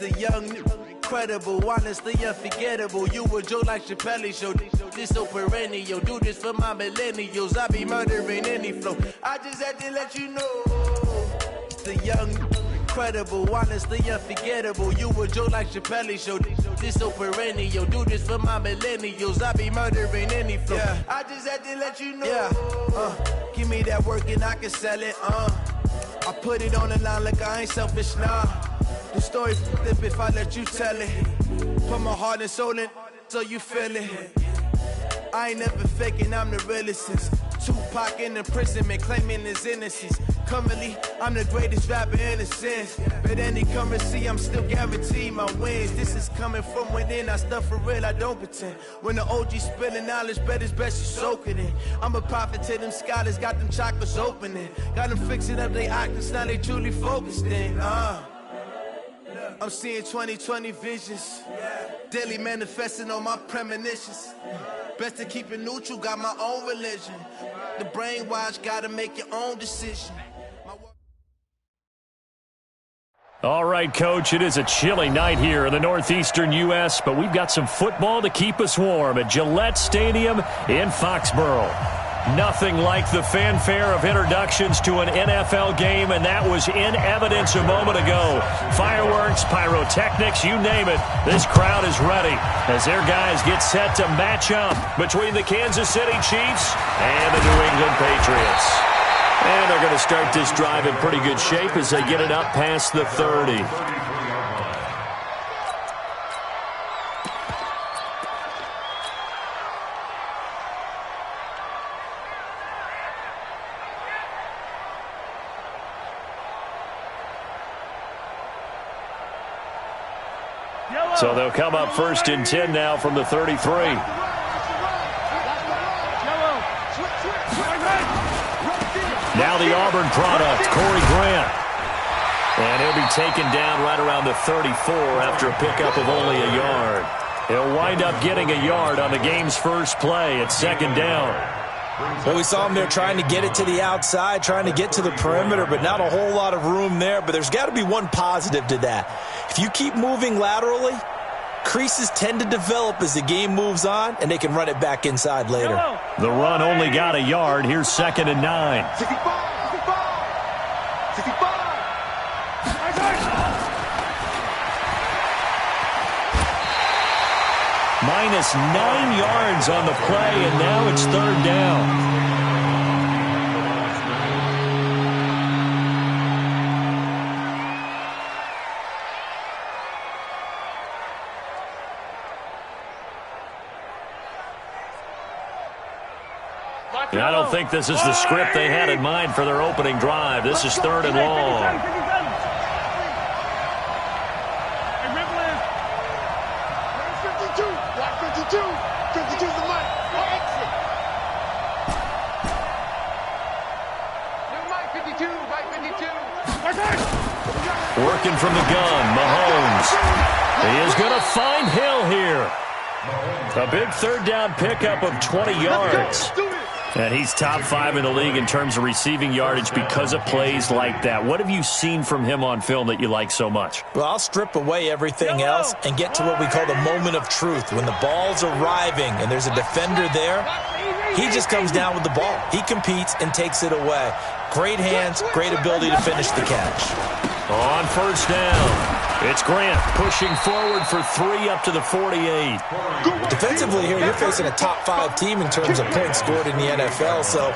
The young, incredible, honestly unforgettable. You a joke like Chappelle Show. This so perennial. Do this for my millennials. I be murdering any flow. I just had to let you know. The young, incredible, honestly unforgettable. You a joke like Chappelle Show. This so perennial. Do this for my millennials. I be murdering any flow. Yeah. I just had to let you know. Yeah. Give me that work and I can sell it. I put it on the line like I ain't selfish, nah. The story flip if I let you tell it. Put my heart and soul in so you feel it. I ain't never faking, I'm the realest since Tupac in imprisonment, claiming his innocence. Currently, I'm the greatest rapper in a sense. But any currency, I'm still guaranteed my wins. This is coming from within, I stuff for real, I don't pretend. When the OG spilling knowledge, bet it's best you soak it in. I'm a prophet to them scholars, got them chakras opening. Got them fixing up they octaves, now they truly focused in. I'm seeing 2020 visions, daily manifesting on my premonitions. Best to keep it neutral, got my own religion. The brainwash, gotta make your own decision. All right, Coach, it is a chilly night here in the northeastern U.S., but we've got some football to keep us warm at Gillette Stadium in Foxborough. Nothing like the fanfare of introductions to an NFL game, and that was in evidence a moment ago. Fireworks, pyrotechnics, you name it. This crowd is ready as their guys get set to match up between the Kansas City Chiefs and the New England Patriots. And they're going to start this drive in pretty good shape as they get it up past the 30. So they'll come up 1st and 10 now from the 33. Now the Auburn product, Corey Grant. And he'll be taken down right around the 34 after a pickup of only a yard. He'll wind up getting a yard on the game's first play at 2nd down. Well, we saw him there trying to get it to the outside, trying to get to the perimeter, but not a whole lot of room there. But there's got to be one positive to that. If you keep moving laterally, creases tend to develop as the game moves on, and they can run it back inside later. The run only got a yard. Here's 2nd and 9. Minus 9 yards on the play, and now it's 3rd down. And I don't think this is the script they had in mind for their opening drive. This is 3rd and long. Working from the gun, Mahomes. He is going to find Hill here. A big 3rd down pickup of 20 yards. And he's top 5 in the league in terms of receiving yardage because of plays like that. What have you seen from him on film that you like so much? Well, I'll strip away everything else and get to what we call the moment of truth. When the ball's arriving and there's a defender there, he just comes down with the ball. He competes and takes it away. Great hands, great ability to finish the catch. On 1st down, it's Grant pushing forward for 3 up to the 48. Defensively here, you're facing a top 5 team in terms of points scored in the NFL. So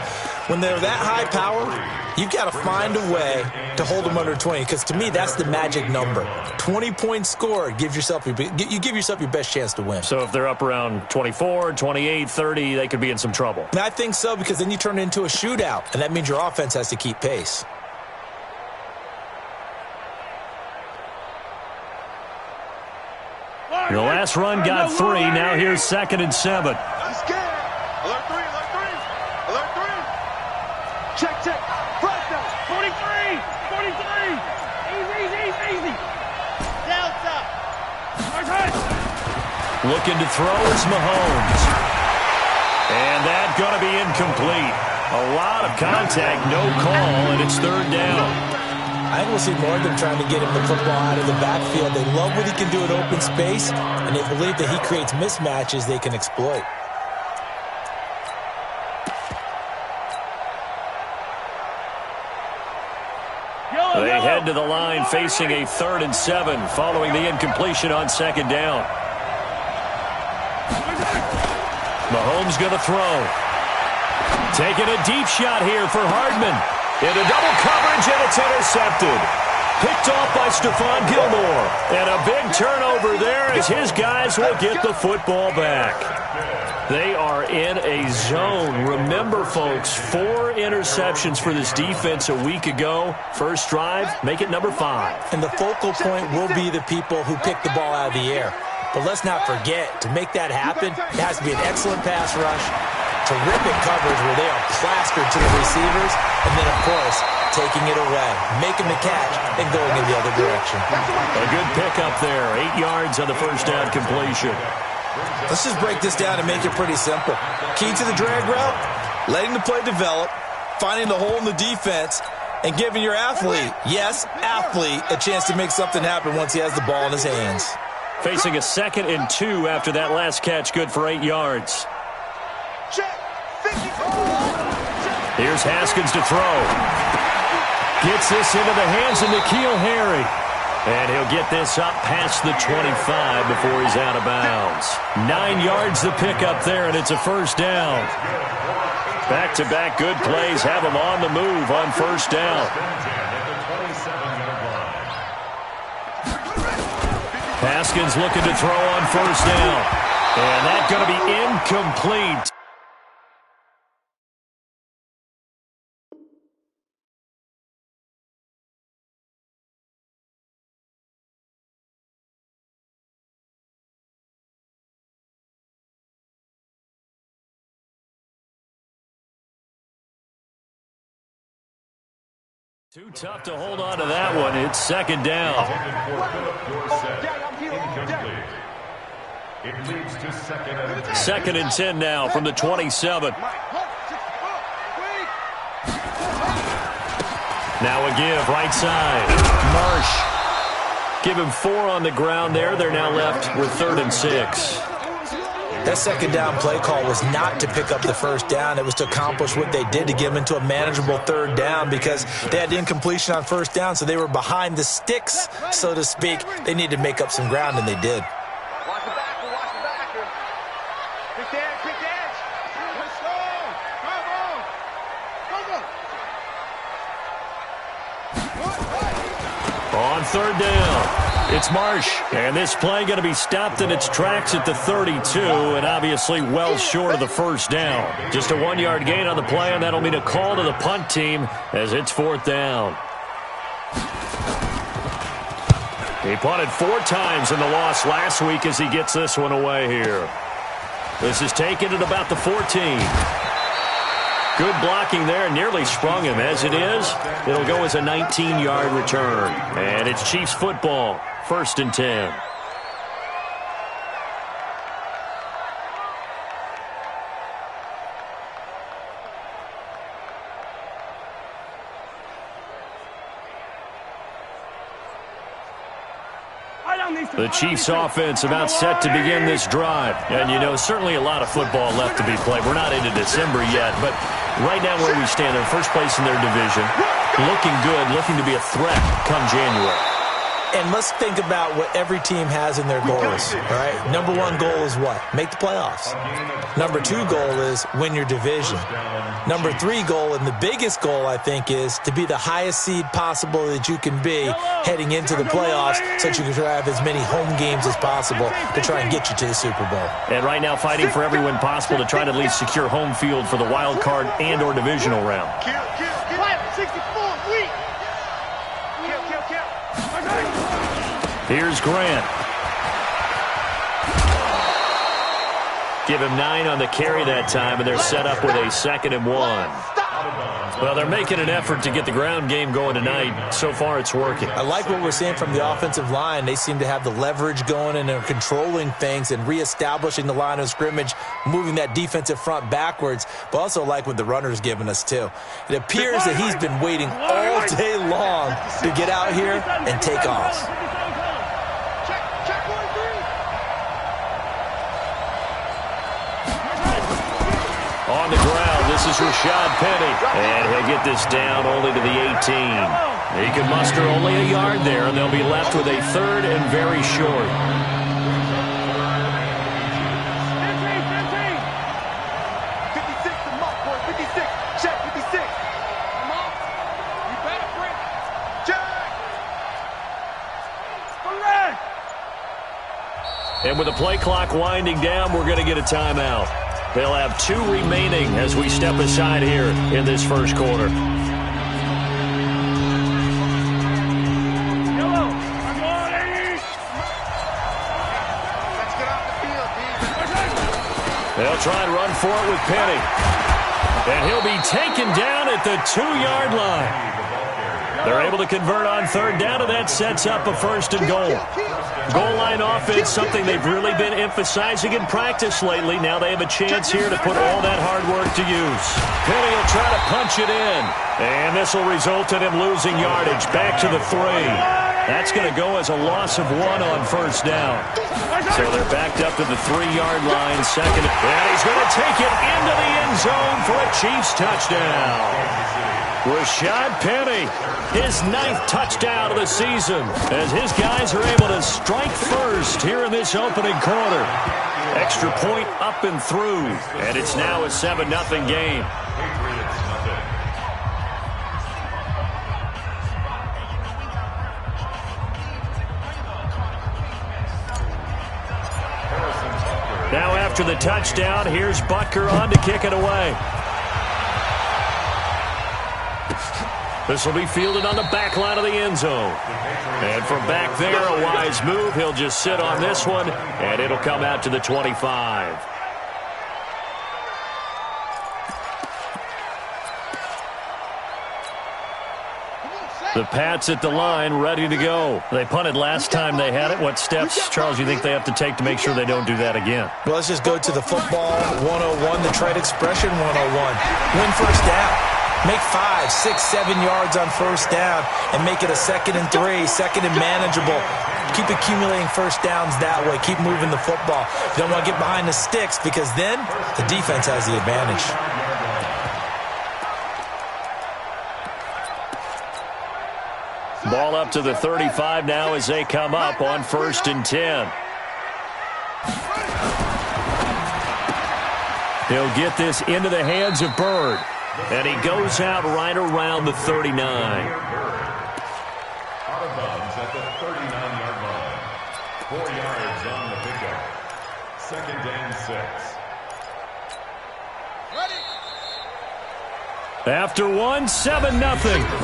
when they're that high powered, you've got to find a way to hold them under 20. Because to me, that's the magic number. 20 points scored, you give yourself your best chance to win. So if they're up around 24, 28, 30, they could be in some trouble. And I think so, because then you turn it into a shootout, and that means your offense has to keep pace. The last run got 3. Now here's 2nd and 7. He's scared. Alert 3, alert 3. Alert 3. Check, check. Flag down. 43. 43. Easy. Delta. Looking to throw is Mahomes. And that's going to be incomplete. A lot of contact, no call, and it's 3rd down. I think we'll see more of them trying to get him the football out of the backfield. They love what he can do in open space, and they believe that he creates mismatches they can exploit. They head to the line facing a 3rd and 7 following the incompletion on 2nd down. Mahomes going to throw. Taking a deep shot here for Hardman. Into double coverage, and it's intercepted. Picked off by Stephon Gilmore. And a big turnover there as his guys will get the football back. They are in a zone. Remember, folks, 4 interceptions for this defense a week ago. First drive, make it number 5. And the focal point will be the people who pick the ball out of the air. But let's not forget, to make that happen, it has to be an excellent pass rush, terrific coverage where they are plastered to the receivers, and then, of course, taking it away, making the catch, and going in the other direction. A good pickup there. 8 yards on the first down completion. Let's just break this down and make it pretty simple. Key to the drag route, letting the play develop, finding the hole in the defense, and giving your athlete, yes, athlete, a chance to make something happen once he has the ball in his hands. Facing a 2nd and 2 after that last catch, good for 8 yards. Here's Haskins to throw. Gets this into the hands of N'Keal Harry. And he'll get this up past the 25 before he's out of bounds. 9 yards the pickup there, and it's a first down. Back-to-back good plays have him on the move on first down. Haskins looking to throw on first down. And that's going to be incomplete. Too tough to hold on to that one. It's 2nd down. It leads to 2nd and 10. 2nd and 10 now from the 27. Now a give, right side. Marsh. Give him 4 on the ground there. They're now left with 3rd and 6. That 2nd down play call was not to pick up the first down. It was to accomplish what they did, to get them into a manageable 3rd down, because they had incompletion on first down, so they were behind the sticks, so to speak. They needed to make up some ground, and they did. Watch the backer, watch the backer. Quick edge, quick edge. Let's go. Come on. Go, go. On 3rd down. It's Marsh, and this play going to be stopped in its tracks at the 32, and obviously well short of the first down. Just a 1-yard gain on the play, and that'll mean a call to the punt team as it's 4th down. He punted 4 times in the loss last week as he gets this one away here. This is taken at about the 14. Good blocking there, nearly sprung him. As it is, it'll go as a 19-yard return. And it's Chiefs football, 1st and 10. The Chiefs offense about set to begin this drive. And, you know, certainly a lot of football left to be played. We're not into December yet, but right now where we stand, they're first place in their division. Looking good, looking to be a threat come January. And let's think about what every team has in their goals, all right? Number 1 goal is what? Make the playoffs. Number 2 goal is win your division. Number 3 goal, and the biggest goal, I think, is to be the highest seed possible that you can be heading into the playoffs so that you can have as many home games as possible to try and get you to the Super Bowl. And right now fighting for every win possible to try to at least secure home field for the wild card and or divisional round. 64, weak. Here's Grant. Give him 9 on the carry that time, and they're set up with a 2nd and 1. Well, they're making an effort to get the ground game going tonight. So far, it's working. I like what we're seeing from the offensive line. They seem to have the leverage going and they're controlling things and reestablishing the line of scrimmage, moving that defensive front backwards, but also like what the runner's giving us, too. It appears that he's been waiting all day long to get out here and take off. On the ground, this is Rashad Penny. And he'll get this down only to the 18. He can muster only a yard there, and they'll be left with a third and very short. 56, the mark, boy. 56. Check, 56. Come on. You better bring it. Check. And with the play clock winding down, we're going to get a timeout. They'll have 2 remaining as we step aside here in this first quarter. They'll try and run for it with Penny. And he'll be taken down at the 2-yard line. They're able to convert on third down, and that sets up a first and goal. Goal line offense, something they've really been emphasizing in practice lately. Now they have a chance here to put all that hard work to use. Penny will try to punch it in. And this will result in him losing yardage back to the 3. That's going to go as a loss of 1 on first down. So they're backed up to the 3-yard line, second. And he's going to take it into the end zone for a Chiefs touchdown. Rashad Penny, his 9th touchdown of the season, as his guys are able to strike first here in this opening quarter. Extra point up and through, and it's now a 7-0 game. Now after the touchdown, here's Butker on to kick it away. This will be fielded on the back line of the end zone. And from back there, a wise move. He'll just sit on this one, and it'll come out to the 25. The Pats at the line, ready to go. They punted last time they had it. What steps, Charles, you think they have to take to make sure they don't do that again? Well, let's just go to the football 101, the trade expression 101. Win first down. Make 5, 6, 7 yards on first down and make it a 2nd and 3, 2nd and manageable. Keep accumulating first downs that way. Keep moving the football. You don't want to get behind the sticks because then the defense has the advantage. Ball up to the 35 now as they come up on 1st and 10. He'll get this into the hands of Bird. And he goes out right around the 39. Out of bounds at the 39-yard line. 4 yards on the pickup. 2nd and 6. After 1, 7-0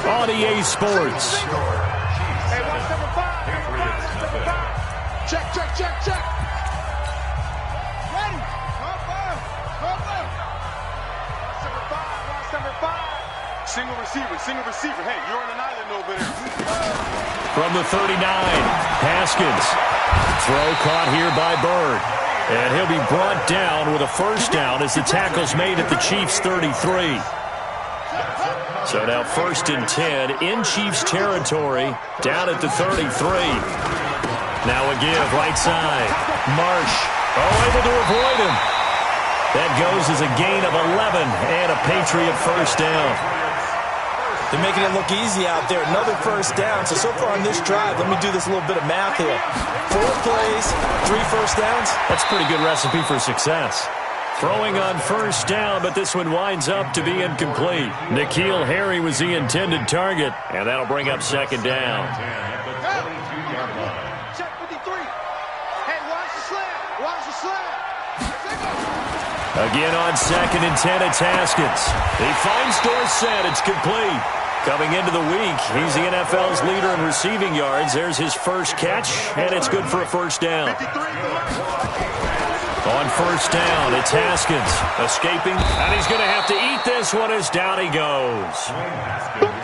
on EA Sports. Hey, watch number 5. Number 5. Check, check, check, check. Ready. Number 5. Single receiver. Hey, you're on an island over there. From the 39, Haskins. Throw caught here by Bird. And he'll be brought down with a first down as the tackle's made at the Chiefs' 33. So now 1st and 10 in Chiefs territory, down at the 33. Now a give, right side. Marsh, able to avoid him. That goes as a gain of 11 and a Patriot first down. They're making it look easy out there. Another first down. So far on this drive, let me do this little bit of math here. 4 plays, 3 first downs. That's a pretty good recipe for success. Throwing on first down, but this one winds up to be incomplete. N'Keal Harry was the intended target, and that'll bring up 2nd down. Check 53. Hey, watch the slant. Watch the slant. Again on 2nd and 10, it's Haskins. He finds Dorsett. It's complete. Coming into the week, he's the NFL's leader in receiving yards. There's his first catch, and it's good for a first down. 53. On first down, it's Haskins escaping, and he's going to have to eat this one as down he goes.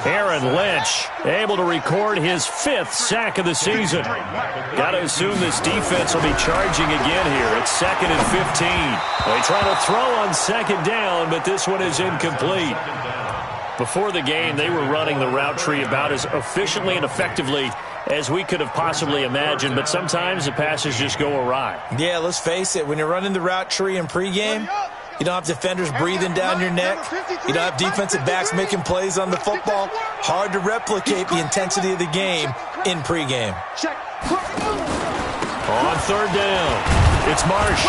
Aaron Lynch able to record his 5th sack of the season. Got to assume this defense will be charging again here. It's 2nd and 15. They try to throw on 2nd down, but this one is incomplete. Before the game, they were running the route tree about as efficiently and effectively as we could have possibly imagined, but sometimes the passes just go awry. Yeah, let's face it. When you're running the route tree in pregame, you don't have defenders breathing down your neck. You don't have defensive backs making plays on the football. Hard to replicate the intensity of the game in pregame. On 3rd down, it's Marsh.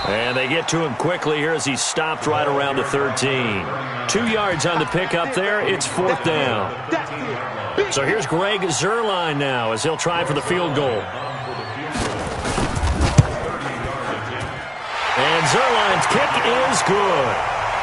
And they get to him quickly here as he's stopped right around the 13. 2 yards on the pickup there. It's 4th down. So here's Greg Zuerlein now as he'll try for the field goal. And Zuerlein's kick is good.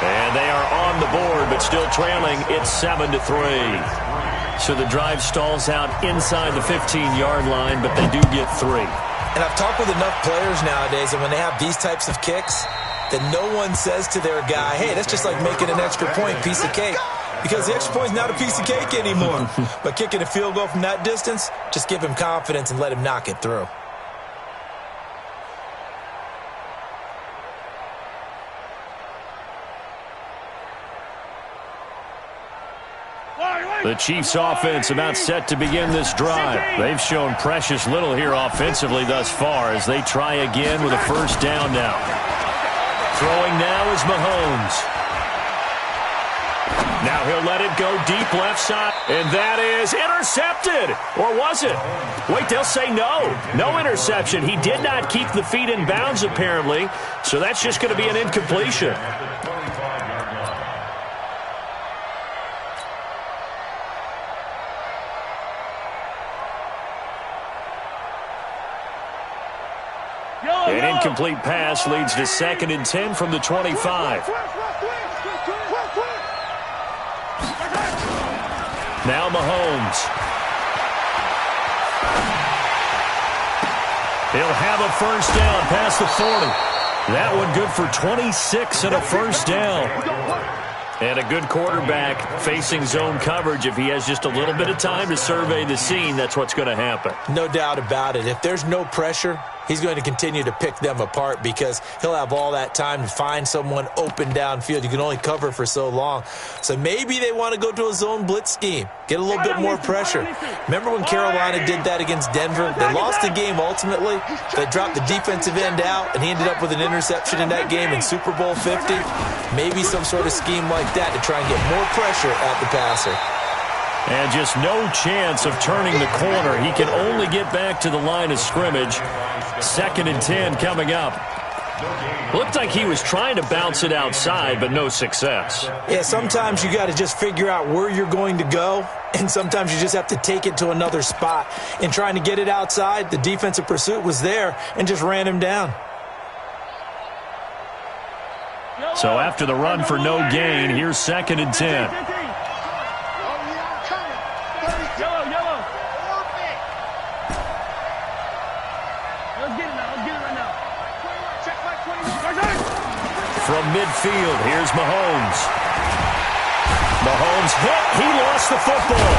And they are on the board, but still trailing. It's 7-3. So the drive stalls out inside the 15-yard line, but they do get 3. And I've talked with enough players nowadays, and when they have these types of kicks, that no one says to their guy, hey, that's just like making an extra point, piece of cake. Because the extra point is not a piece of cake anymore. But kicking a field goal from that distance, just give him confidence and let him knock it through. The Chiefs offense about set to begin this drive. They've shown precious little here offensively thus far as they try again with a 1st down now. Throwing now is Mahomes. Now he'll let it go deep left side. And that is intercepted. Or was it? Wait, they'll say no. No interception. He did not keep the feet in bounds apparently. So that's just going to be an incompletion. An incomplete pass leads to 2nd and 10 from the 25. Now Mahomes. He'll have a 1st down past the 40. That one good for 26 and a 1st down. And a good quarterback facing zone coverage. If he has just a little bit of time to survey the scene, that's what's going to happen. No doubt about it. If there's no pressure, he's going to continue to pick them apart because he'll have all that time to find someone open downfield. You can only cover for so long. So maybe they want to go to a zone blitz scheme, get a little bit more pressure. Remember when Carolina did that against Denver? They lost the game ultimately. They dropped the defensive end out, and he ended up with an interception in that game in Super Bowl 50. Maybe some sort of scheme like that to try and get more pressure at the passer. And just no chance of turning the corner. He can only get back to the line of scrimmage. 2nd and 10 coming up. Looked like he was trying to bounce it outside, but no success. Yeah, sometimes you got to just figure out where you're going to go, and sometimes you just have to take it to another spot. In trying to get it outside, the defensive pursuit was there and just ran him down. So after the run for no gain, here's 2nd and 10. From midfield, here's Mahomes. Mahomes hit. He lost the football.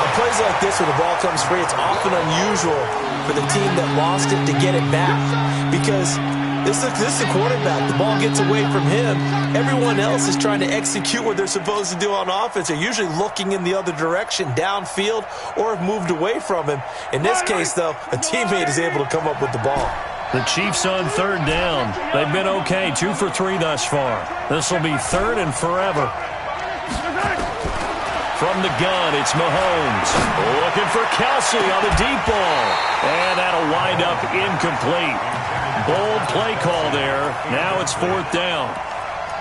On plays like this where the ball comes free, it's often unusual for the team that lost it to get it back because this is the quarterback. The ball gets away from him. Everyone else is trying to execute what they're supposed to do on offense. They're usually looking in the other direction, downfield, or have moved away from him. In this case, though, a teammate is able to come up with the ball. The Chiefs on 3rd down. They've been okay, 2 for 3 thus far. This will be 3rd and forever. From the gun, it's Mahomes. Looking for Kelsey on the deep ball. And that'll wind up incomplete. Bold play call there. Now it's 4th down.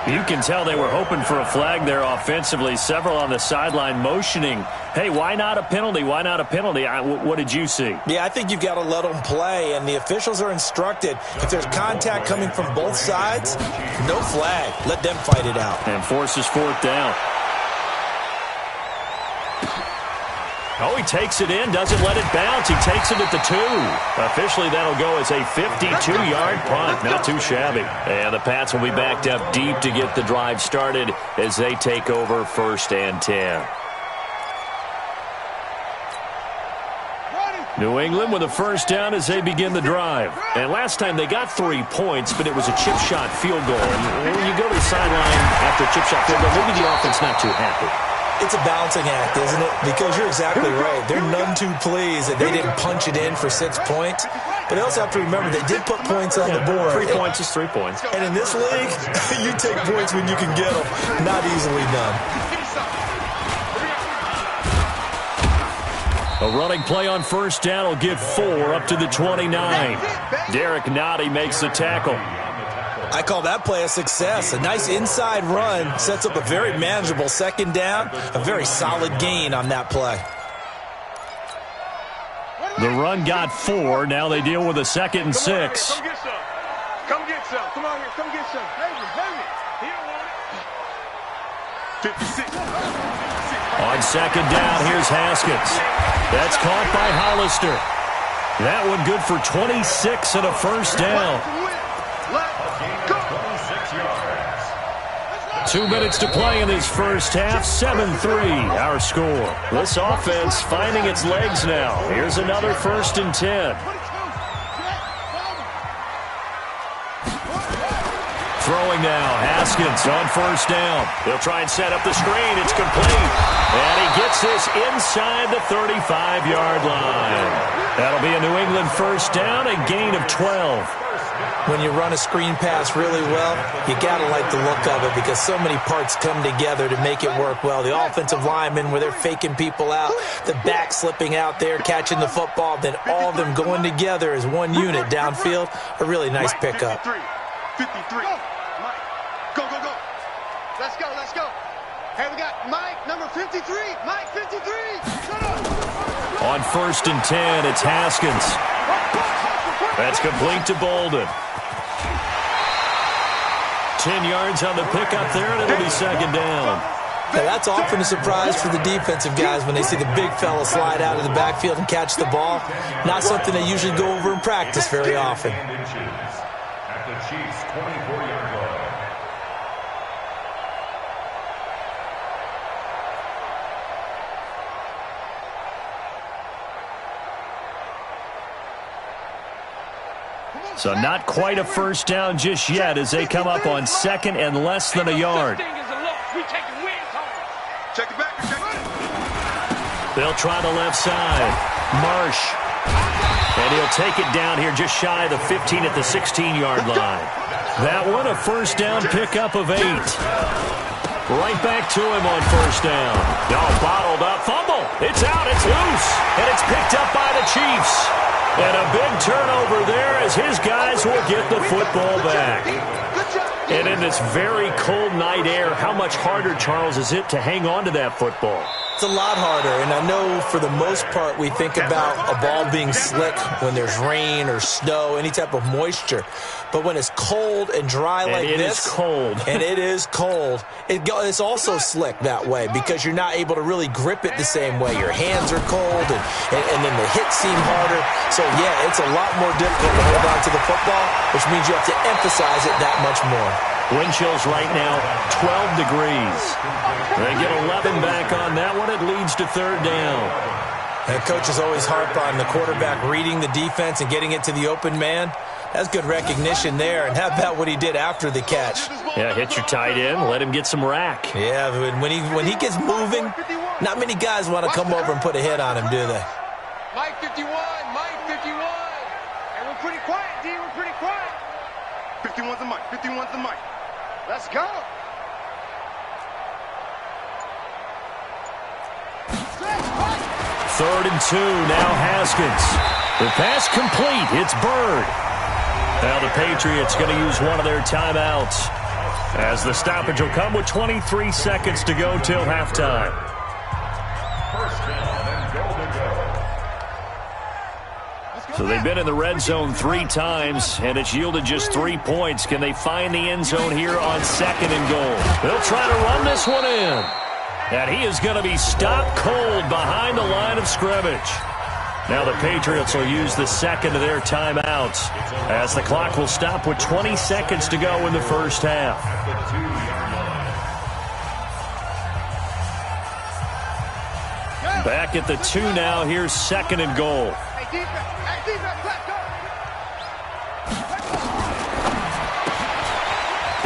You can tell they were hoping for a flag there offensively. Several on the sideline motioning, hey, why not a penalty? Why not a penalty? What did you see? Yeah, I think you've got to let them play, and the officials are instructed. If there's contact coming from both sides, no flag. Let them fight it out. And forces 4th down. Oh, he takes it in, doesn't let it bounce. He takes it at the 2. Officially, that'll go as a 52-yard punt. Not too shabby. And the Pats will be backed up deep to get the drive started as they take over 1st and 10. New England with a first down as they begin the drive. And last time they got 3 points, but it was a chip shot field goal. And when you go to the sideline after a chip shot field goal, maybe the offense not too happy. It's a balancing act, isn't it? Because you're exactly right. They're none too pleased that they didn't punch it in for 6 points. But they also have to remember they did put points on the board. 3 points is 3 points. And in this league, you take points when you can get them. Not easily done. A running play on first down will give 4 up to the 29. Derek Nottie makes the tackle. I call that play a success. A nice inside run sets up a very manageable second down. A very solid gain on that play. The run got 4. Now they deal with a 2nd and 6. Come get some. Come get some. Come on here. Come get some. He don't want it. 56. On second down, here's Haskins. That's caught by Hollister. That one good for 26 and a first down. 2 minutes to play in this first half. 7-3 our score. This offense finding its legs now. Here's another 1st and 10. Throwing now, Haskins on first down. They'll try and set up the screen. It's complete. And he gets this inside the 35-yard line. That'll be a New England first down, a gain of 12. When you run a screen pass really well, you got to like the look of it because so many parts come together to make it work well. The offensive linemen, where they're faking people out, the back slipping out there, catching the football, then all of them going together as one unit downfield. A really nice pickup. 53. Mike, go, go, go. Let's go, let's go. Hey, we got Mike, number 53. Mike, 53. Shut up. On 1st and 10, it's Haskins. That's complete to Bolden. 10 yards on the pickup there, and it'll be second down. Now that's often a surprise for the defensive guys when they see the big fella slide out of the backfield and catch the ball. Not something they usually go over in practice very often. At the Chiefs' 24-yard line. So not quite a first down just yet as they come up on 2nd and less than a yard. They'll try the left side. Marsh. And he'll take it down here just shy of the 15 at the 16-yard line. That one, a first down pickup of 8. Right back to him on first down. Oh, bottled up. Fumble. It's out. It's loose. And it's picked up by the Chiefs. And a big turnover there as his guys will get the football back. And in this very cold night air, how much harder, Charles, is it to hang on to that football? It's a lot harder, and I know for the most part we think about a ball being slick when there's rain or snow, any type of moisture. But when it's cold and dry like this, and it is cold, it's also slick that way because you're not able to really grip it the same way. Your hands are cold, and then the hits seem harder. So, yeah, it's a lot more difficult to hold on to the football, which means you have to emphasize it that much more. Wind chills right now, 12 degrees. They get 11 back on that one. It leads to third down. And coaches always harp on the quarterback reading the defense and getting it to the open man. That's good recognition there. And how about what he did after the catch? Yeah, hit your tight end, let him get some rack. Yeah, when he gets moving, not many guys want to come over and put a hit on him, do they? Mike 51, Mike 51. And we're pretty quiet, D. We're pretty quiet. 51's the Mike, 51's the Mike. Let's go. Third and 2, now Haskins. The pass complete, it's Bird. Now the Patriots going to use one of their timeouts as the stoppage will come with 23 seconds to go till halftime. First down and goal to go. So they've been in the red zone 3 times, and it's yielded just 3 points. Can they find the end zone here on 2nd and goal? They'll try to run this one in. And he is going to be stopped cold behind the line of scrimmage. Now the Patriots will use the second of their timeouts as the clock will stop with 20 seconds to go in the first half. Back at the 2 now. Here's second and goal.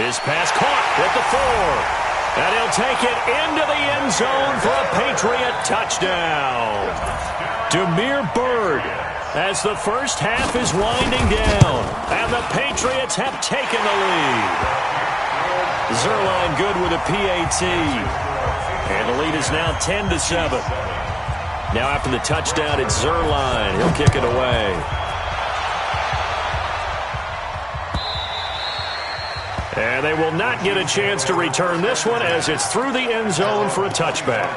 His pass caught at the 4. And he'll take it into the end zone for a Patriot touchdown. Damiere Byrd as the first half is winding down. And the Patriots have taken the lead. Zuerlein good with a PAT. And the lead is now 10-7. Now after the touchdown, it's Zuerlein. He'll kick it away. And they will not get a chance to return this one as it's through the end zone for a touchback.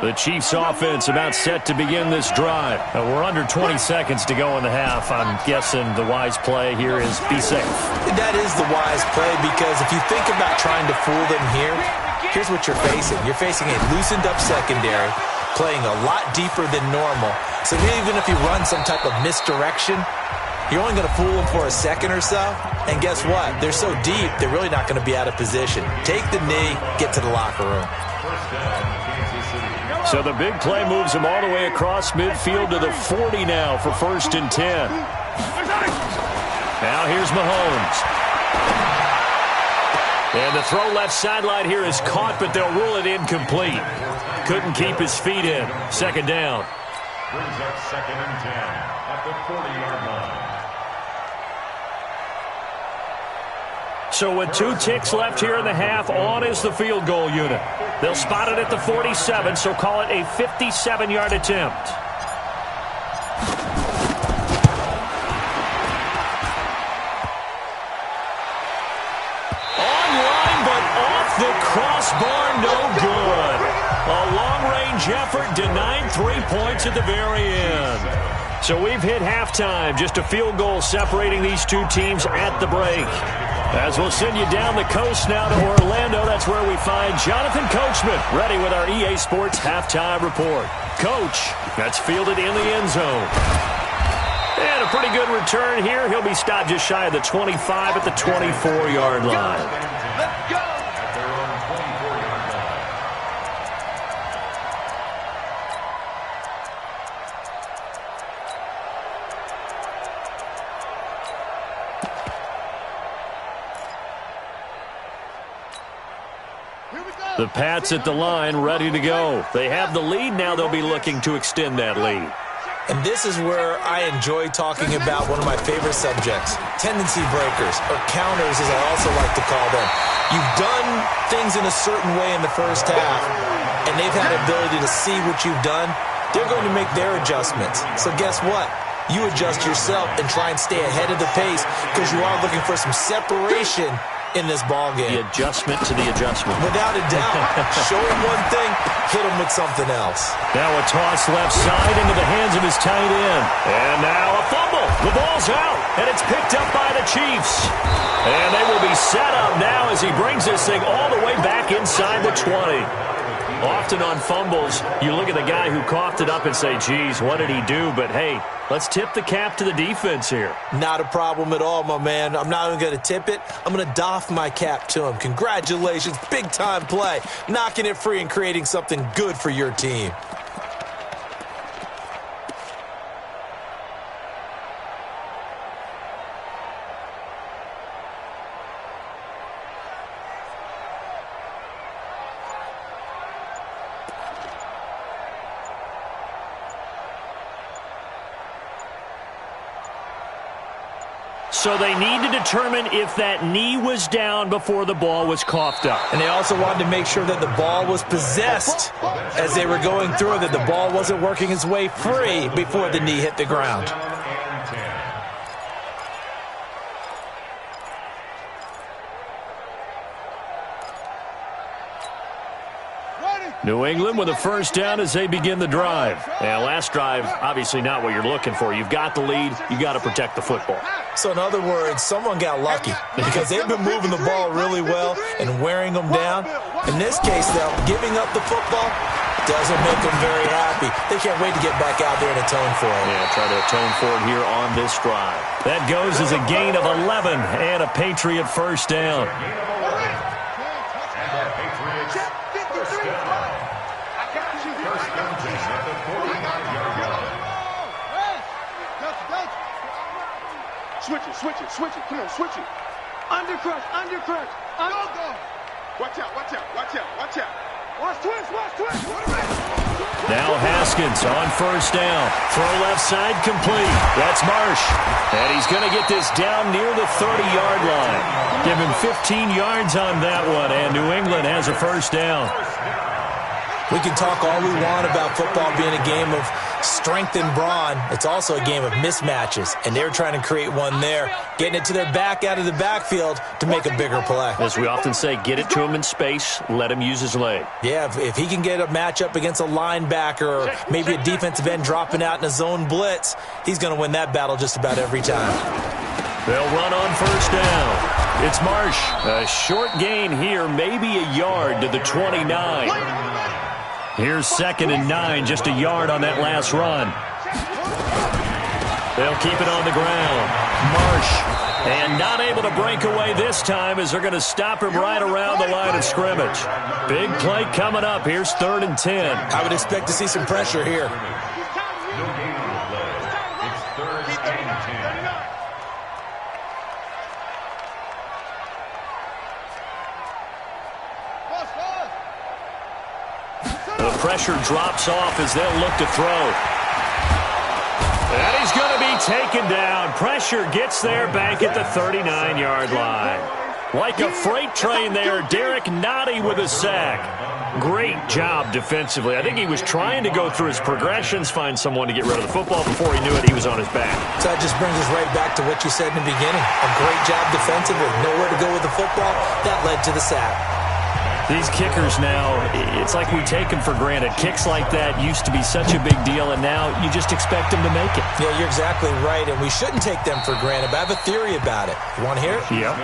The Chiefs offense about set to begin this drive. We're under 20 seconds to go in the half. I'm guessing the wise play here is be safe. That is the wise play because if you think about trying to fool them here, here's what you're facing. You're facing a loosened up secondary, playing a lot deeper than normal. So even if you run some type of misdirection, you're only going to fool them for a second or so. And guess what? They're so deep, they're really not going to be out of position. Take the knee, get to the locker room. So the big play moves him all the way across midfield to the 40 now for 1st and 10. Now here's Mahomes. And the throw left sideline here is caught, but they'll rule it incomplete. Couldn't keep his feet in. Second down. Brings up 2nd and 10 at the 40-yard line. So with 2 ticks left here in the half, on is the field goal unit. They'll spot it at the 47, so call it a 57-yard attempt. Online, but off the crossbar, no good. A long-range effort denied 3 points at the very end. So we've hit halftime, just a field goal separating these two teams at the break. As we'll send you down the coast now to Orlando, that's where we find Jonathan Coachman, ready with our EA Sports halftime report. Coach, that's fielded in the end zone. And a pretty good return here. He'll be stopped just shy of the 25 at the 24-yard line. Let's go! At their own 24-yard line. The Pats at the line, ready to go. They have the lead. Now they'll be looking to extend that lead. And this is where I enjoy talking about one of my favorite subjects, tendency breakers, or counters as I also like to call them. You've done things in a certain way in the first half, and they've had the ability to see what you've done. They're going to make their adjustments. So guess what? You adjust yourself and try and stay ahead of the pace because you are looking for some separation in this ball game. The adjustment to the adjustment. Without a doubt. Show him one thing, hit him with something else. Now a toss left side into the hands of his tight end. And now a fumble. The ball's out, and it's picked up by the Chiefs. And they will be set up now as he brings this thing all the way back inside the 20. Often on fumbles, you look at the guy who coughed it up and say, geez, what did he do? But, hey, let's tip the cap to the defense here. Not a problem at all, my man. I'm not even going to tip it. I'm going to doff my cap to him. Congratulations. Big-time play. Knocking it free and creating something good for your team. So they need to determine if that knee was down before the ball was coughed up. And they also wanted to make sure that the ball was possessed as they were going through, that the ball wasn't working its way free before the knee hit the ground. New England with a first down as they begin the drive. And last drive, obviously not what you're looking for. You've got the lead. You've got to protect the football. So in other words, someone got lucky because they've been moving the ball really well and wearing them down. In this case, though, giving up the football doesn't make them very happy. They can't wait to get back out there and atone for it. Yeah, try to atone for it here on this drive. That goes as a gain of 11 and a Patriot first down. Switch it. Come on, switch it. Undercrush. Go. Watch out. Watch twist. Now Haskins on first down. Throw left side complete. That's Marsh. And he's going to get this down near the 30-yard line. Give him 15 yards on that one, and New England has a first down. We can talk all we want about football being a game of strength and brawn. It's also a game of mismatches, and they're trying to create one there, getting it to their back out of the backfield to make a bigger play. As we often say, get it to him in space, let him use his leg. Yeah, if he can get a matchup against a linebacker or maybe a defensive end dropping out in a zone blitz, he's going to win that battle just about every time. They'll run on first down. It's Marsh. A short gain here, maybe a yard to the 29. Here's 2nd and 9, just a yard on that last run. They'll keep it on the ground. Marsh, and not able to break away this time as they're going to stop him right around the line of scrimmage. Big play coming up. Here's 3rd and 10. I would expect to see some pressure here. The pressure drops off as they'll look to throw. And he's going to be taken down. Pressure gets there back at the 39-yard line. Like a freight train there, Derek Nottie with a sack. Great job defensively. I think he was trying to go through his progressions, find someone to get rid of the football. Before he knew it, he was on his back. So that just brings us right back to what you said in the beginning. A great job defensively. Nowhere to go with the football. That led to the sack. These kickers now, it's like we take them for granted. Kicks like that used to be such a big deal, and now you just expect them to make it. Yeah, you're exactly right, and we shouldn't take them for granted, but I have a theory about it. You want to hear it? Yep.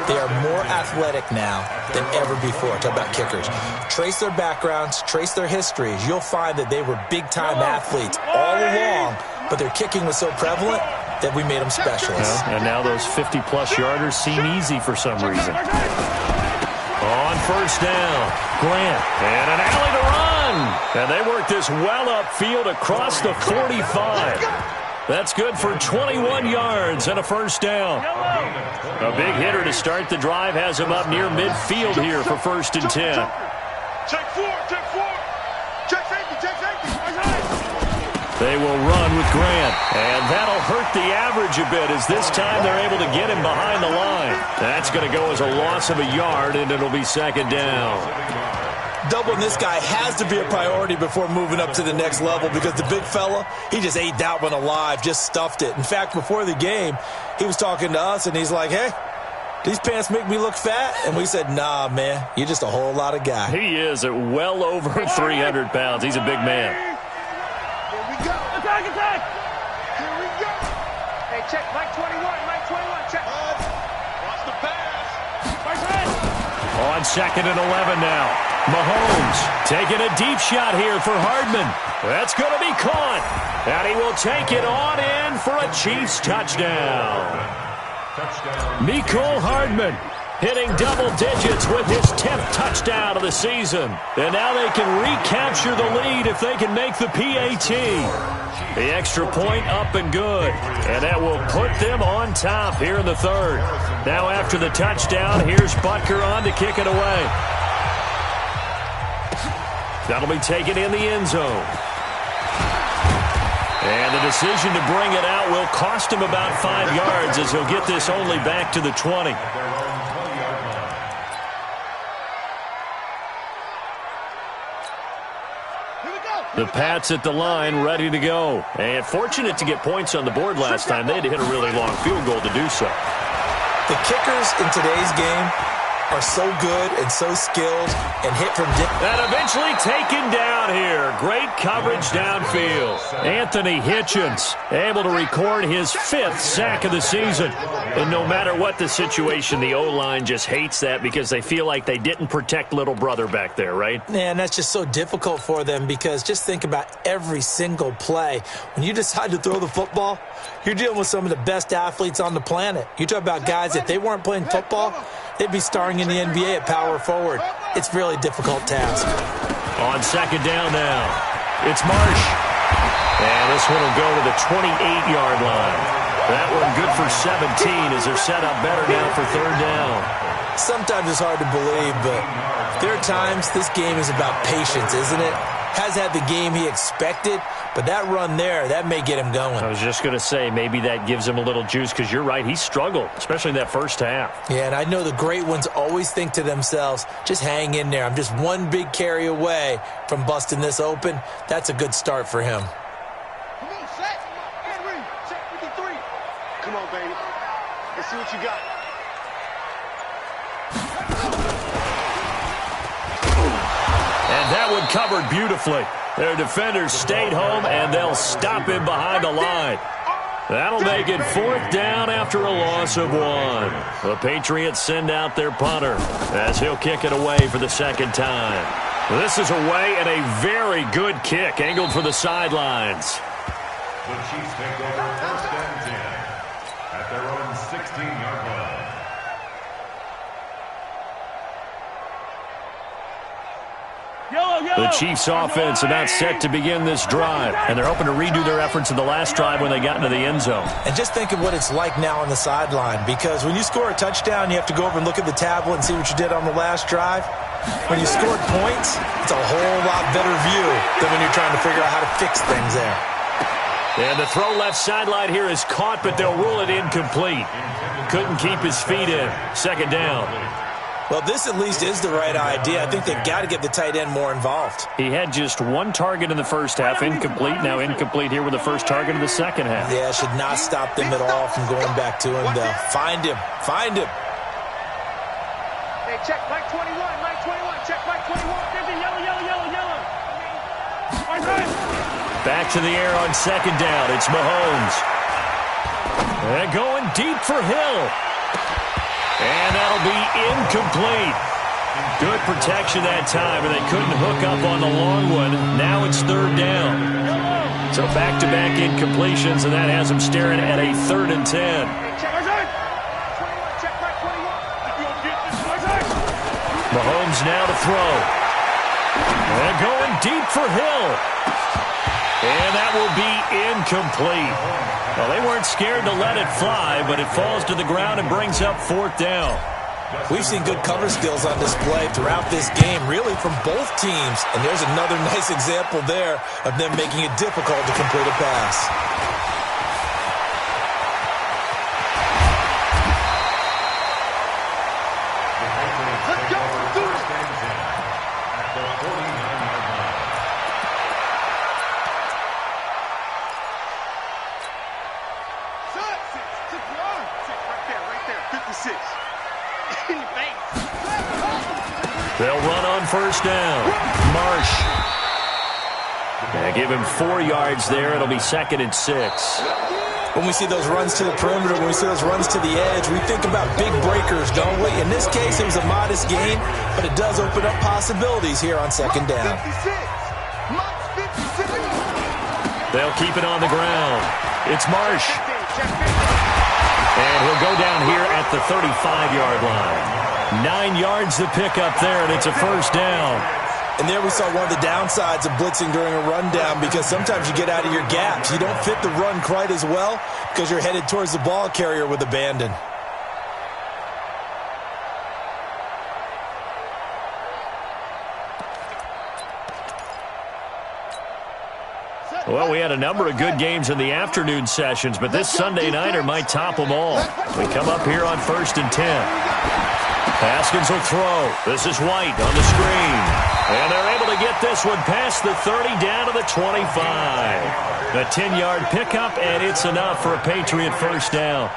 They are more athletic now than ever before. Talk about kickers. Trace their backgrounds, trace their histories. You'll find that they were big-time athletes all along, but their kicking was so prevalent that we made them specialists. And now those 50-plus yarders seem easy for some reason. On first down, Grant, and an alley to run. And they work this well upfield across the 45. That's good for 21 yards and a first down. A big hitter to start the drive has him up near midfield here for 1st and 10. Check four. Check safety. They will run with Grant, and that'll hurt the average a bit as this time they're able to get him behind the line. That's going to go as a loss of a yard, and it'll be 2nd down. Doubling this guy has to be a priority before moving up to the next level because the big fella, he just ate that one alive, just stuffed it. In fact, before the game, he was talking to us, and he's like, hey, these pants make me look fat? And we said, nah, man, you're just a whole lot of guy. He is at well over 300 pounds. He's a big man. Attack! Here we go! Hey, check, Mike 21, check. Watch the pass. On 2nd and 11 now. Mahomes taking a deep shot here for Hardman. That's going to be caught. And he will take it on in for a Chiefs touchdown. Mecole Hardman hitting double digits with his 10th touchdown of the season. And now they can recapture the lead if they can make the PAT. The extra point up and good. And that will put them on top here in the 3rd. Now after the touchdown, here's Butker on to kick it away. That'll be taken in the end zone. And the decision to bring it out will cost him about 5 yards as he'll get this only back to the 20. The Pats at the line, ready to go. And fortunate to get points on the board last time. They had to hit a really long field goal to do so. The kickers in today's game are so good and so skilled and hit from distance. And eventually taken down here. Great coverage downfield. Anthony Hitchens able to record his 5th sack of the season. And no matter what the situation, the O-line just hates that because they feel like they didn't protect little brother back there, right? Man, that's just so difficult for them because just think about every single play. When you decide to throw the football, you're dealing with some of the best athletes on the planet. You talk about guys, if they weren't playing football, they'd be starring in the NBA at power forward. It's a really difficult task. On second down now, it's Marsh. And this one will go to the 28-yard line. That one good for 17 as they're set up better now for third down. Sometimes it's hard to believe, but there are times this game is about patience, isn't it? Has had the game he expected, but that run there, that may get him going. I was just going to say, maybe that gives him a little juice because you're right, he struggled, especially in that first half. Yeah, and I know the great ones always think to themselves, just hang in there. I'm just one big carry away from busting this open. That's a good start for him. Come on, set. Set 53. Come on, baby. Let's see what you got. And that one covered beautifully. Their defenders stayed home, and they'll stop him behind the line. That'll make it 4th down after a loss of 1. The Patriots send out their punter as he'll kick it away for the second time. This is away and a very good kick, angled for the sidelines. The Chiefs take over 1st and 10 at their own 16-yard line. The Chiefs offense are not set to begin this drive, and they're hoping to redo their efforts in the last drive when they got into the end zone. And just think of what it's like now on the sideline, because when you score a touchdown, you have to go over and look at the tablet and see what you did on the last drive. When you scored points, it's a whole lot better view than when you're trying to figure out how to fix things there. And the throw left sideline here is caught, but they'll rule it incomplete. Couldn't keep his feet in. Second down. Well, this at least is the right idea. I think they've got to get the tight end more involved. He had just 1 target in the first half, incomplete. Now incomplete here with the first target in the second half. Yeah, should not stop them at all from going back to him, though. Find him. Find him. Hey, check Mike 21. Mike 21. Check Mike 21. Yellow. Back to the air on second down. It's Mahomes. And going deep for Hill. And that'll be incomplete. Good protection that time, and they couldn't hook up on the long one. Now it's third down. So back-to-back incompletions, and that has them staring at a 3rd and 10. Mahomes now to throw. And going deep for Hill. And that will be incomplete. Well, they weren't scared to let it fly, but it falls to the ground and brings up 4th down. We've seen good cover skills on display throughout this game, really from both teams. And there's another nice example there of them making it difficult to complete a pass. Let's go. Do it. At the 49-yard line. Right there. 56. They'll run on first down. Marsh. Give him 4 yards there. It'll be 2nd and 6. When we see those runs to the perimeter, when we see those runs to the edge, we think about big breakers, don't we? In this case, it was a modest gain, but it does open up possibilities here on second down. 56. Mike's 56. They'll keep it on the ground. It's Marsh. And he'll go down here at the 35-yard line. 9 yards to pick up there, and it's a first down. And there we saw one of the downsides of blitzing during a rundown, because sometimes you get out of your gaps. You don't fit the run quite as well because you're headed towards the ball carrier with abandon. Well, we had a number of good games in the afternoon sessions, but this Sunday nighter might top them all. We come up here on 1st and 10. Haskins will throw. This is White on the screen. And they're able to get this one past the 30 down to the 25. A 10-yard pickup, and it's enough for a Patriot first down.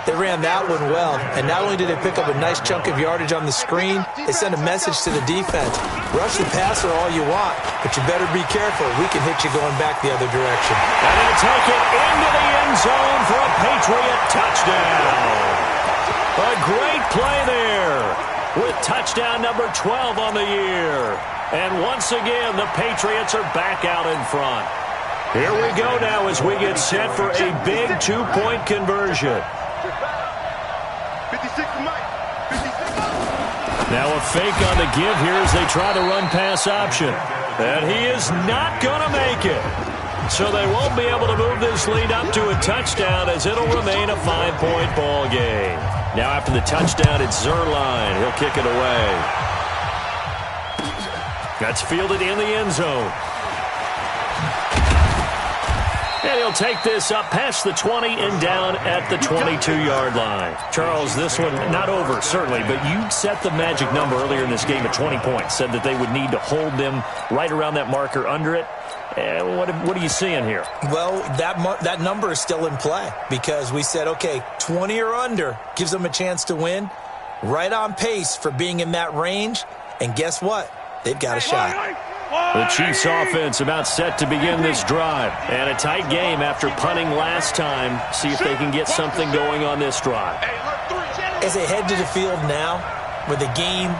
They ran that one well, and not only did they pick up a nice chunk of yardage on the screen, they sent a message to the defense. Rush the passer all you want, but you better be careful. We can hit you going back the other direction. And they take it into the end zone for a Patriot touchdown. A great play there with touchdown number 12 on the year. And once again, the Patriots are back out in front. Here we go now as we get set for a big two-point conversion. 56 to Mike. 56. Now a fake on the give here as they try to run pass option. And he is not going to make it. So they won't be able to move this lead up to a touchdown as it'll remain a 5-point ball game. Now after the touchdown, it's Zerline. He'll kick it away. That's fielded in the end zone. And he'll take this up past the 20 and down at the 22-yard line. Charles, this one not over, certainly, but you set the magic number earlier in this game at 20 points, said that they would need to hold them right around that marker under it. What are you seeing here? Well, that number is still in play because we said, okay, 20 or under gives them a chance to win. Right on pace for being in that range. And guess what? They've got a shot. The Chiefs offense about set to begin this drive. And a tight game after punting last time. See if they can get something going on this drive. As they head to the field now, with the game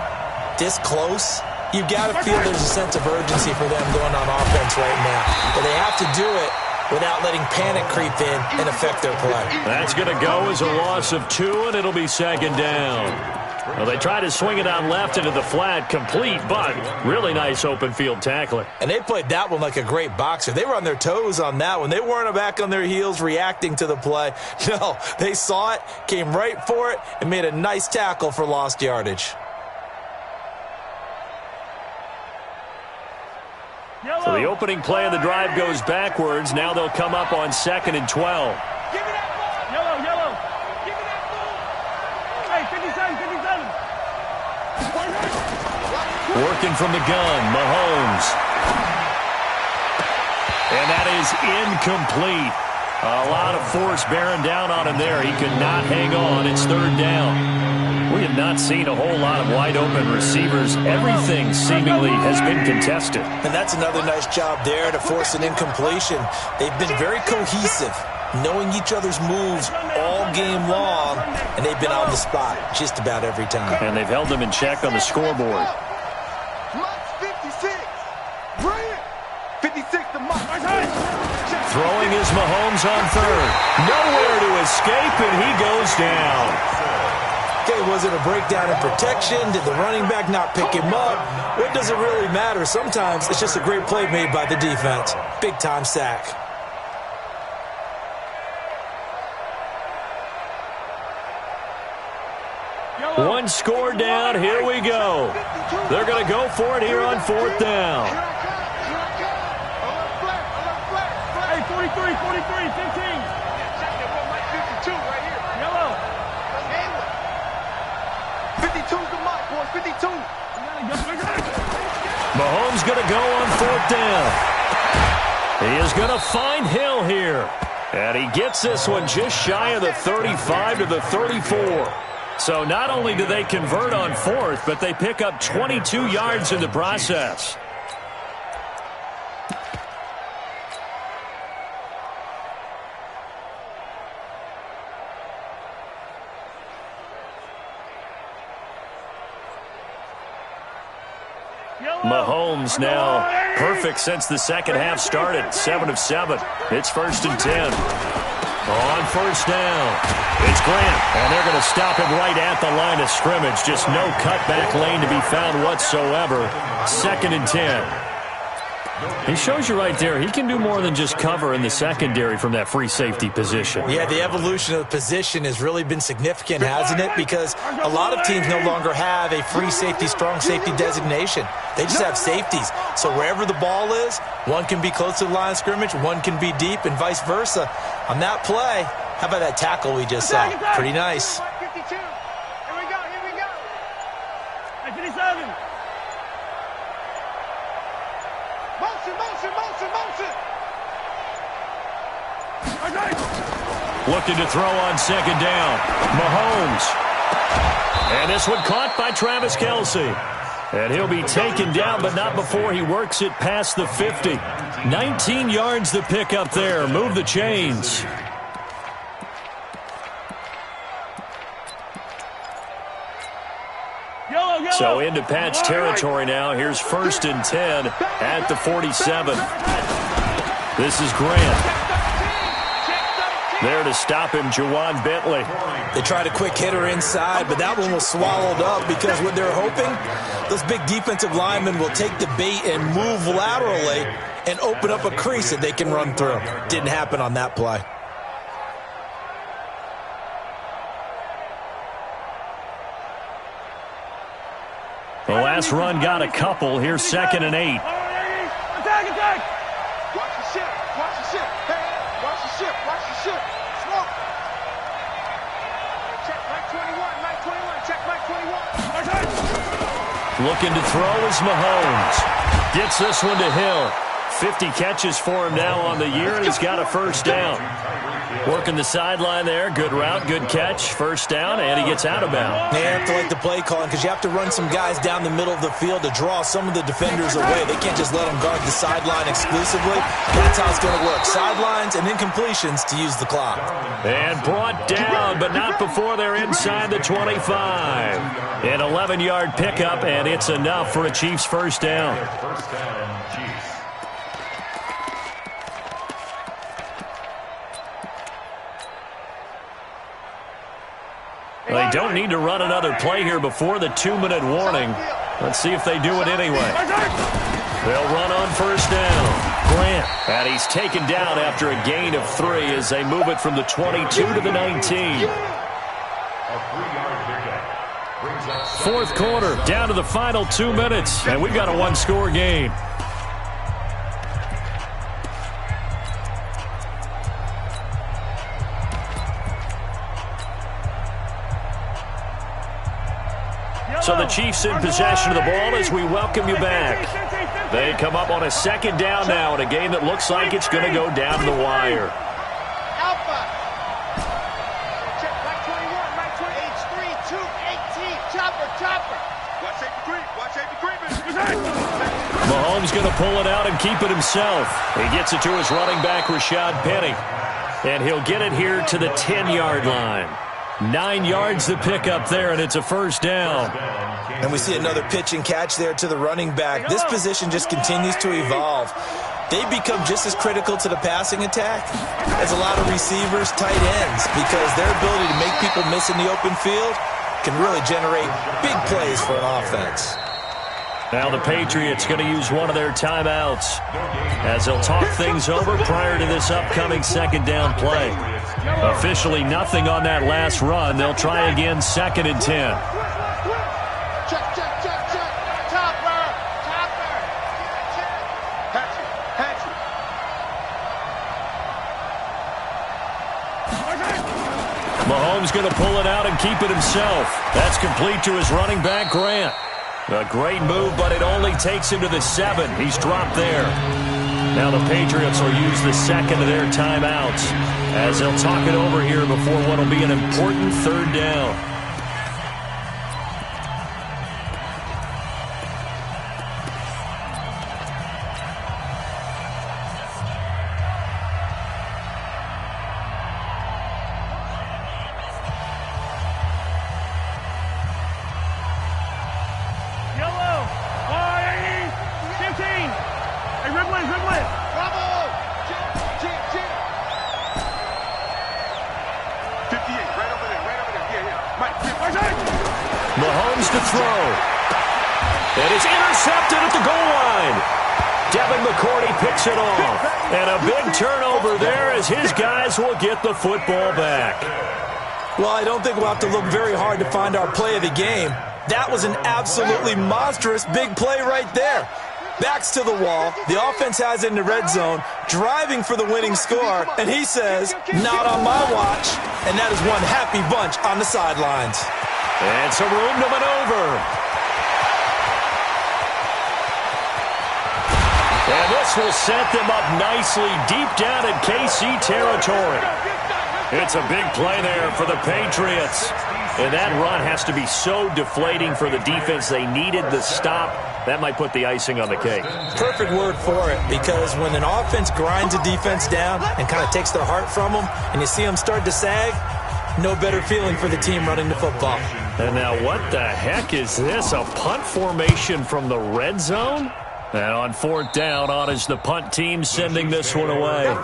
this close, you've got to feel there's a sense of urgency for them going on offense right now. But they have to do it without letting panic creep in and affect their play. That's going to go as a loss of 2, and it'll be second down. Well, they try to swing it out left into the flat, complete, but really nice open field tackling. And they played that one like a great boxer. They were on their toes on that one. They weren't back on their heels reacting to the play. No, they saw it, came right for it, and made a nice tackle for lost yardage. So the opening play of the drive goes backwards. Now they'll come up on 2nd and 12. Give me that ball. Yellow. Give me that ball. Hey, 57. Working from the gun, Mahomes. And that is incomplete. A lot of force bearing down on him there. He could not hang on. It's 3rd down. We have not seen a whole lot of wide-open receivers. Everything seemingly has been contested. And that's another nice job there to force an incompletion. They've been very cohesive, knowing each other's moves all game long, and they've been on the spot just about every time. And they've held them in check on the scoreboard. Mike's 56. Bring it. 56 to Mike. Throwing is Mahomes on 3rd. Nowhere to escape, and he goes down. Okay, was it a breakdown in protection? Did the running back not pick him up? What does it really matter? Sometimes it's just a great play made by the defense. Big-time sack. One score down. Here we go. They're going to go for it here on 4th down. Hey, 43, 15. Yellow. 52 to Mike, boys. 52. Mahomes going to go on 4th down. He is going to find Hill here. And he gets this one just shy of the 35 to the 34. So not only do they convert on 4th, but they pick up 22 yards in the process. Mahomes now perfect since the second half started. 7 of 7. It's 1st and 10. On 1st down, it's Grant, and they're going to stop him right at the line of scrimmage. Just no cutback lane to be found whatsoever. 2nd and 10. He shows you right there, he can do more than just cover in the secondary from that free safety position. Yeah, the evolution of the position has really been significant, hasn't it? Because a lot of teams no longer have a free safety, strong safety designation. They just have safeties. So wherever the ball is, one can be close to the line of scrimmage, one can be deep, and vice versa. On that play, how about that tackle we just saw? Pretty nice. 52. Here we go. Hey, 57. Motion. Looking to throw on second down. Mahomes. And this one caught by Travis Kelce. And he'll be taken down, but not before he works it past the 50. 19 yards to pick up there. Move the chains. So into Pat's territory now. Here's 1st and 10 at the 47. This is Grant. There to stop him, Juwan Bentley. They tried a quick hitter inside, but that one was swallowed up because what they're hoping, those big defensive linemen will take the bait and move laterally and open up a crease that they can run through. Didn't happen on that play. The last run got a couple. Here's 2nd and 8. Attack! Watch the ship. Watch the ship. Hey, watch the ship. Watch the ship. Smoke. Check Mike 21. Mike 21. Check Mike 21. Looking to throw is Mahomes. Gets this one to Hill. 50 catches for him now on the year, and he's got a 1st down. Working the sideline there. Good route, good catch. 1st down, and he gets out of bounds. They have to like the play calling because you have to run some guys down the middle of the field to draw some of the defenders away. They can't just let them guard the sideline exclusively. That's how it's going to work. Sidelines and incompletions to use the clock. And brought down, but not before they're inside the 25. An 11-yard pickup, and it's enough for a Chiefs 1st down. First down, Chiefs. They don't need to run another play here before the 2-minute warning. Let's see if they do it anyway. They'll run on 1st down. Grant. And he's taken down after a gain of 3 as they move it from the 22 to the 19. 4th quarter, down to the final 2 minutes, and we've got a 1-score game. So the Chiefs in possession of the ball as we welcome you back. They come up on a 2nd down now in a game that looks like it's going to go down the wire. Alpha. Check Mike 21. Mike 28. 3, 2, 18. Chopper. Watch safety creep. Watch safety creeping. Mahomes going to pull it out and keep it himself. He gets it to his running back, Rashad Penny. And he'll get it here to the 10-yard line. 9 yards to pick up there, and it's a 1st down. And we see another pitch and catch there to the running back. This position just continues to evolve. They become just as critical to the passing attack as a lot of receivers, tight ends, because their ability to make people miss in the open field can really generate big plays for an offense. Now the Patriots going to use one of their timeouts as they'll talk things over prior to this upcoming 2nd down play. Officially nothing on that last run. They'll try again 2nd and 10. Check. Chopper. Hatchet. Mahomes going to pull it out and keep it himself. That's complete to his running back, Grant. A great move, but it only takes him to the 7. He's dropped there. Now the Patriots will use the 2nd of their timeouts as they'll talk it over here before what will be an important 3rd down. Mahomes to throw. It is intercepted at the goal line. Devin McCourty picks it off. And a big turnover there as his guys will get the football back. Well, I don't think we'll have to look very hard to find our play of the game. That was an absolutely monstrous big play right there. Backs to the wall. The offense has it in the red zone, driving for the winning score. And he says, not on my watch. And that is one happy bunch on the sidelines. And some room to maneuver. And this will set them up nicely deep down in KC territory. It's a big play there for the Patriots. And that run has to be so deflating for the defense. They needed the stop. That might put the icing on the cake. Perfect word for it, because when an offense grinds a defense down and kind of takes their heart from them, and you see them start to sag, no better feeling for the team running the football. And now what the heck is this? A punt formation from the red zone? And on fourth down, on is the punt team sending this one away.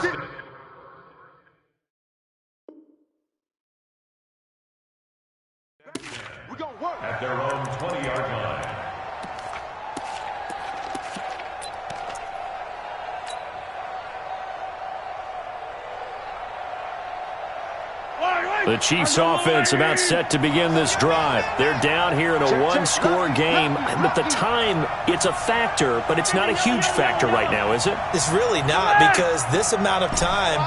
At their own 20-yard line. The Chiefs offense about set to begin this drive. They're down here in a one-score game. But the time, it's a factor, but it's not a huge factor right now, is it? It's really not, because this amount of time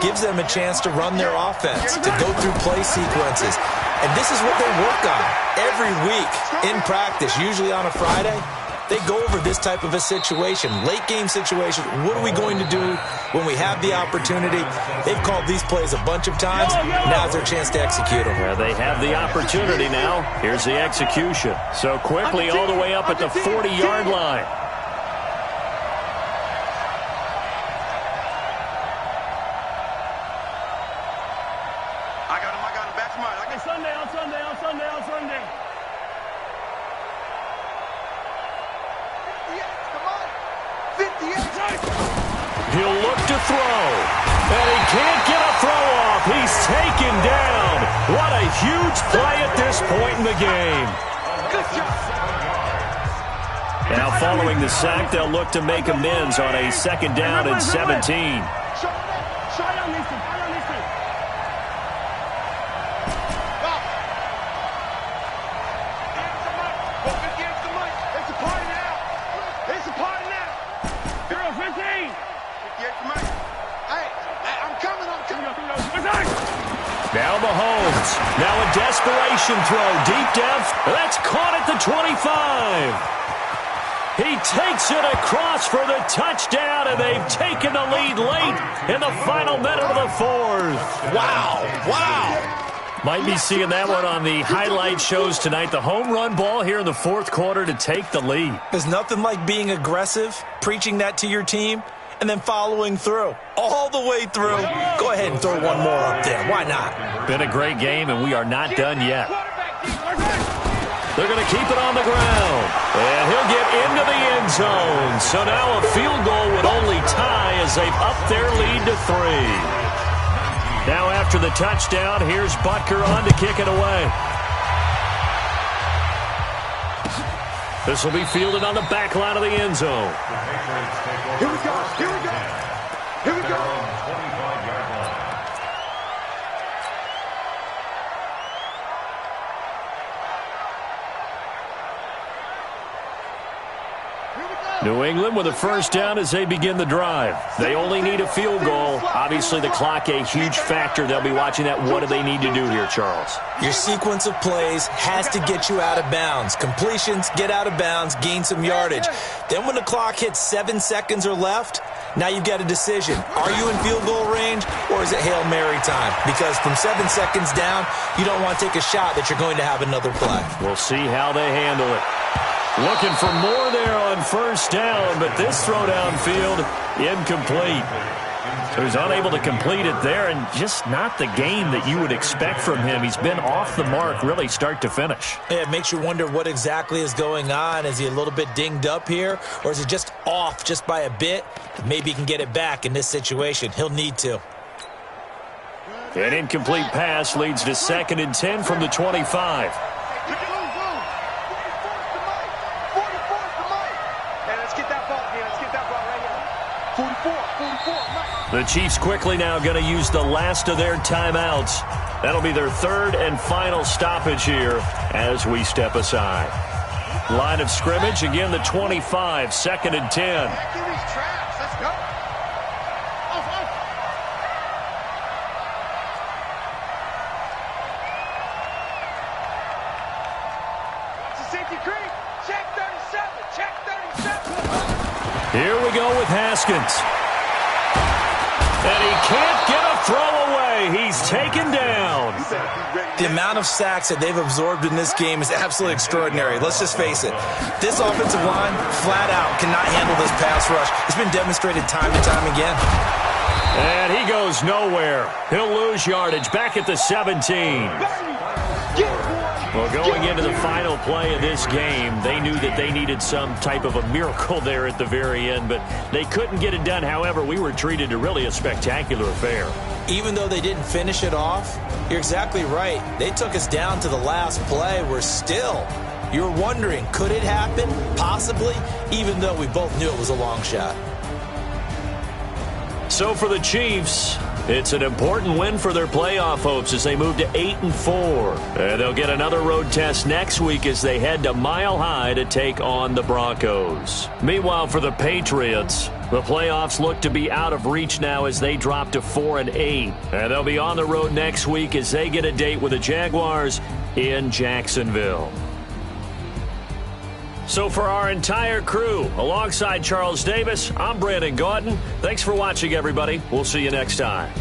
gives them a chance to run their offense, to go through play sequences. And this is what they work on every week in practice, usually on a Friday. They go over this type of a situation, late game situation. What are we going to do when we have the opportunity? They've called these plays a bunch of times. Now's their chance to execute them. Yeah, they have the opportunity now. Here's the execution. So quickly all the way up at the 40-yard line. I got him, back to mine. On Sunday. He'll look to throw, and he can't get a throw off. He's taken down. What a huge play at this point in the game. Now following the sack, they'll look to make amends on a second down and 17. Now Mahomes. Now a desperation throw. Deep depth. That's caught at the 25. He takes it across for the touchdown, and they've taken the lead late in the final minute of the fourth. Wow. Might be seeing that one on the highlight shows tonight. The home run ball here in the fourth quarter to take the lead. There's nothing like being aggressive, preaching that to your team, and then following through. All the way through. Go ahead and throw one more up there. Why not? Been a great game, and we are not done yet. They're going to keep it on the ground. And he'll get into the end zone. So now a field goal would only tie as they've upped their lead to 3. Now after the touchdown, here's Butker on to kick it away. This will be fielded on the back line of the end zone. Here we go. New England with a first down as they begin the drive. They only need a field goal. Obviously, the clock a huge factor. They'll be watching that. What do they need to do here, Charles? Your sequence of plays has to get you out of bounds. Completions, get out of bounds, gain some yardage. Then when the clock hits 7 seconds or left, now you've got a decision. Are you in field goal range, or is it Hail Mary time? Because from 7 seconds down, you don't want to take a shot that you're going to have another play. We'll see how they handle it. Looking for more there on first down, but this throw downfield, incomplete. So he's unable to complete it there, and just not the game that you would expect from him. He's been off the mark, really, start to finish. Yeah, it makes you wonder what exactly is going on. Is he a little bit dinged up here, or is it just off just by a bit? Maybe he can get it back in this situation. He'll need to. An incomplete pass leads to 2nd and 10 from the 25. The Chiefs quickly now going to use the last of their timeouts. That'll be their 3rd and final stoppage here as we step aside. Line of scrimmage, again, the 25, 2nd and 10. Here we go with Haskins. And he can't get a throw away. He's taken amount of sacks that they've absorbed in this game is absolutely extraordinary. Let's just face it. This offensive line, flat out, cannot handle this pass rush. It's been demonstrated time and time again. And he goes nowhere. He'll lose yardage back at the 17. Well, going into the final play of this game, they knew that they needed some type of a miracle there at the very end, but they couldn't get it done. However, we were treated to really a spectacular affair. Even though they didn't finish it off, you're exactly right. They took us down to the last play. We're still, you're wondering, could it happen? Possibly, even though we both knew it was a long shot. So for the Chiefs, it's an important win for their playoff hopes as they move to 8-4. And they'll get another road test next week as they head to Mile High to take on the Broncos. Meanwhile, for the Patriots, the playoffs look to be out of reach now as they drop to 4-8. And they'll be on the road next week as they get a date with the Jaguars in Jacksonville. So for our entire crew, alongside Charles Davis, I'm Brandon Gautin. Thanks for watching, everybody. We'll see you next time.